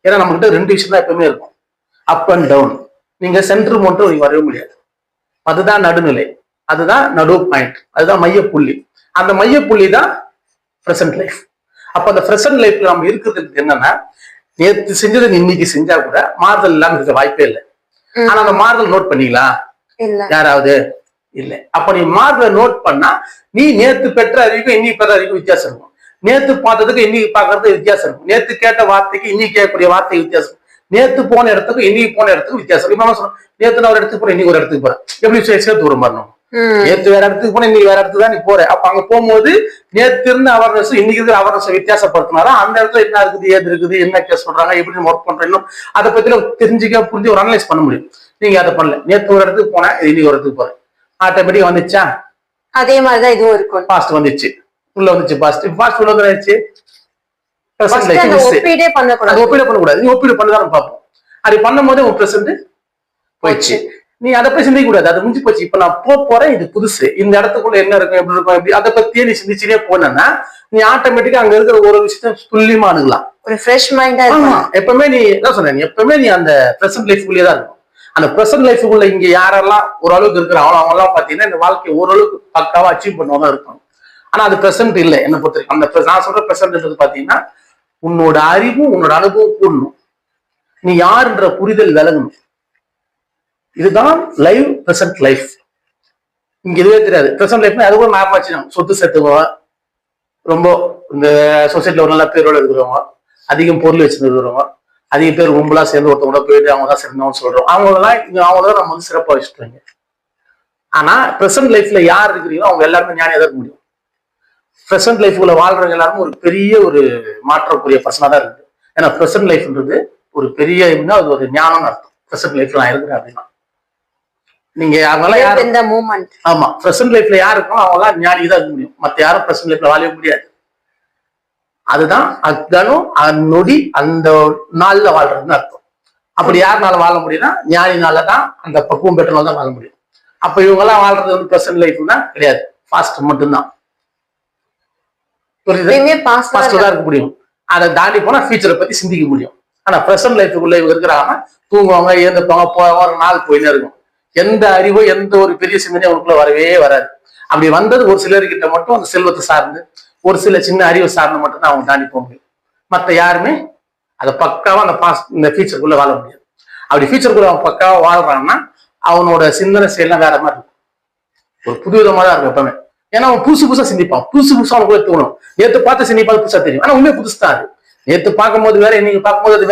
ஏன்னா நம்மகிட்ட ரெண்டு விஷயம் தான் எப்பவுமே இருக்கும், அப் அண்ட் டவுன். நீங்க சென்டர் மட்டும் நீங்க வரவே முடியாது. அதுதான் நடுநிலை, அதுதான் நடு பாயிண்ட், அதுதான் மையப்புள்ளி. அந்த மையப்புள்ளி தான் பிரசன்ட் லைஃப். அப்ப அந்த பிரசன்ட் லைஃப்ல நம்ம இருக்கிறதுக்கு என்னன்னா, நேற்று செஞ்சதை இன்னைக்கு செஞ்சா கூட மாறுதல் இல்லாம இருக்க வாய்ப்பே இல்லை. ஆனா அந்த மாறுதல் நோட் பண்ணீங்களா யாராவது? இல்லை. அப்ப நீ மாறுதலை நோட் பண்ணா நீ நேத்து பெற்ற அறிவுக்கும் இன்னைக்கு பெற்ற அறிவுக்கும் வித்தியாசம் இருக்கும். நேத்து பார்த்ததுக்கு இன்னைக்கு பாக்குறது வித்தியாசம் இருக்கும். நேத்து கேட்ட வார்த்தைக்கு இன்னைக்கு கேட்கக்கூடிய வார்த்தை வித்தியாசம். நேத்து போன இடத்துக்கும் இன்னைக்கு போன இடத்துக்கும் வித்தியாசம். இப்ப சொல்றோம், நேத்து நான் ஒரு இடத்துக்கு போறேன், இன்னைக்கு ஒரு இடத்துக்கு போறேன். எப்படி சேர்த்து ஒரு வரணும்? நேத்து வேற இடத்துக்கு போன, இன்னைக்கு வேற இடத்துக்கு தான் நீ போற. அப்ப அங்க போகும்போது நேத்து இருந்த அவர்னஸ் இன்னைக்கு இருக்கிற அவர்னஸ் வித்தியாசப்படுத்தினாரா அந்த இடத்துல என்ன இருக்குது, ஏது இருக்குது, என்ன கேஸ் சொல்றாங்க, எப்படி ஒர்க் பண்றோம், அதை பத்தி தெரிஞ்சுக்க புரிஞ்சு ஒரு அனலைஸ் பண்ண முடியும். நீங்க அதை பண்ணல. நேத்து ஒரு இடத்துக்கு போனேன், இன்னைக்கு ஒரு இடத்துக்கு போறேன். ஆட்டோமேட்டிக்கா வந்துச்சா? அதே மாதிரிதான் இதுவும் இருக்கும். பாஸ்ட் வந்துச்சு, உள்ள வந்துச்சு. பாஸ்ட் உள்ள வந்துச்சு. ஒப்பீடே பண்ணக்கூடாது. நீ ஒப்பீடு பண்ணதான் பார்ப்போம். அது பண்ணும் போதே உன் பிரசன்ட் போயிடுச்சு. நீ அதை போய் சிந்திக்க கூடாது, அது முடிஞ்சு போச்சு. இப்ப நான் போறேன், இது புதுசு, இந்த இடத்துக்குள்ள என்ன இருக்கும், எப்படி இருக்கும், எப்படி, அதை பத்தியே நீ சிந்திச்சுனே போனா நீ ஆட்டோமேட்டிக்கா அங்க இருக்கிற ஒரு விஷயத்த துல்லியமா அணுகலாம். ஒரு ஃப்ரெஷ் மைண்டா. எப்பவுமே நீ என்ன சொன்ன, எப்பவுமே நீ அந்த பிரசன்ட் லைஃப்குள்ளேயே தான் இருக்கும். அந்த பிரசன்ட் லைஃபுக்குள்ள இங்க யாரெல்லாம் ஓரளவுக்கு இருக்கிறாங்களோ அவங்க எல்லாம் பாத்தீங்கன்னா இந்த வாழ்க்கையை ஓரளவுக்கு பக்காவா அச்சீவ் பண்ணுவதா இருக்கும். ஆனா அது பிரசன்ட் இல்லை என்ன பொறுத்த வரைக்கும். அந்த நான் சொல்ற பிரசன்ட்ன்றது பாத்தீங்கன்னா உன்னோட அறிவும் உன்னோட அனுபவம் கூடணும், நீ யாருன்ற புரிதல் விளங்கணும். இதுதான் லைவ் பிரசன்ட் லைஃப். இங்க இதுவே தெரியாது. பிரசன்ட் லைஃப்னா அது கூட நார்மலா வச்சுக்கணும். சொத்து சேர்த்துக்குவோம், ரொம்ப இந்த சொசைட்டில ஒரு நல்ல பேரோட இருக்கிறவங்க, அதிகம் பொருள் வச்சிருக்கிறவங்க, அதிக பேர் கும்பலா சேர்ந்து ஒருத்தவங்க போயிட்டு அவங்க தான் சிறந்தவங்க சொல்றோம். அவங்களதான் நம்ம வந்து சிறப்பா வச்சுருவாங்க. ஆனா பிரசன்ட் லைஃப்ல யார் இருக்கிறீங்களோ அவங்க எல்லாருமே ஞானியா தான் இருக்க முடியும். பிரசன்ட் லைஃப்ல வாழ்றவங்க எல்லாருமே ஒரு பெரிய ஒரு மாற்றக்கூடிய பர்சனா தான் இருக்கு. ஏன்னா பிரசன்ட் லைஃப்ன்றது ஒரு பெரிய அது ஒரு ஞானம் அர்த்தம். பிரசன்ட் லைஃப்ல நான் இருக்கிறேன் அப்படின்னா நீங்க ஆமா பிரசன்ட் லைஃப்ல யாரு இருக்கோ அவங்க எல்லாம் ஞானி தான் இருக்க முடியும். மத்த யாரும் பிரசன்ட் லைஃப்ல வாழவே முடியாது. அதுதான் அக்கணும் நொடி அந்த நாள்ல வாழ்றதுன்னு அர்த்தம். அப்படி யாருனால வாழ முடியும்னா ஞானினால தான், அந்த பக்குவம் பெற்றனால தான் வாழ முடியும். அப்ப இவங்க எல்லாம் வாழ்றது வந்து பிரசன்ட் லைஃப்னா கிடையாது, பாஸ்ட் மட்டும்தான். பாஸ்ட் தான் இருக்க முடியும். அதை தாண்டி போனா ஃபியூச்சரை பத்தி சிந்திக்க முடியும். ஆனா பிரசன்ட் லைஃபுக்குள்ள இவங்க இருக்கிறாங்க, தூங்குவாங்க, ஏந்துப்பாங்க, போவாங்க, நாள் போயின்னு இருக்கும். எந்த அறிவோ எந்த ஒரு பெரிய சிந்தனையும் அவங்களுக்குள்ள வரவே வராது. அப்படி வந்தது ஒரு சிலர்கிட்ட மட்டும் அந்த செல்வத்தை சார்ந்து ஒரு சில சின்ன அறிவு சார்ந்து மட்டும்தான் அவங்க தாண்டி போக முடியும். மற்ற யாருமே அதை பக்காவா அந்த பாஸ்ட் இந்த ஃபியூச்சருக்குள்ள வாழ முடியாது. அப்படி ஃபியூச்சருக்குள்ள அவன் பக்காவா வாழ்றான்னா அவனோட சிந்தனை செயலாம் வேற மாதிரி இருக்கும், ஒரு புது விதமா தான் இருக்கும் எப்பவுமே. ஏன்னா அவன் புதுசு புதுசா சிந்திப்பான், புதுசு புதுசா அவனுக்குள்ள தோணும். நேற்று பார்த்து சிந்திப்பாது புதுசா தெரியும், ஆனா உண்மையை புதுசு தான் அது. நேற்று பார்க்கும்போது வேற, இன்னைக்கு பார்க்கும்போது அது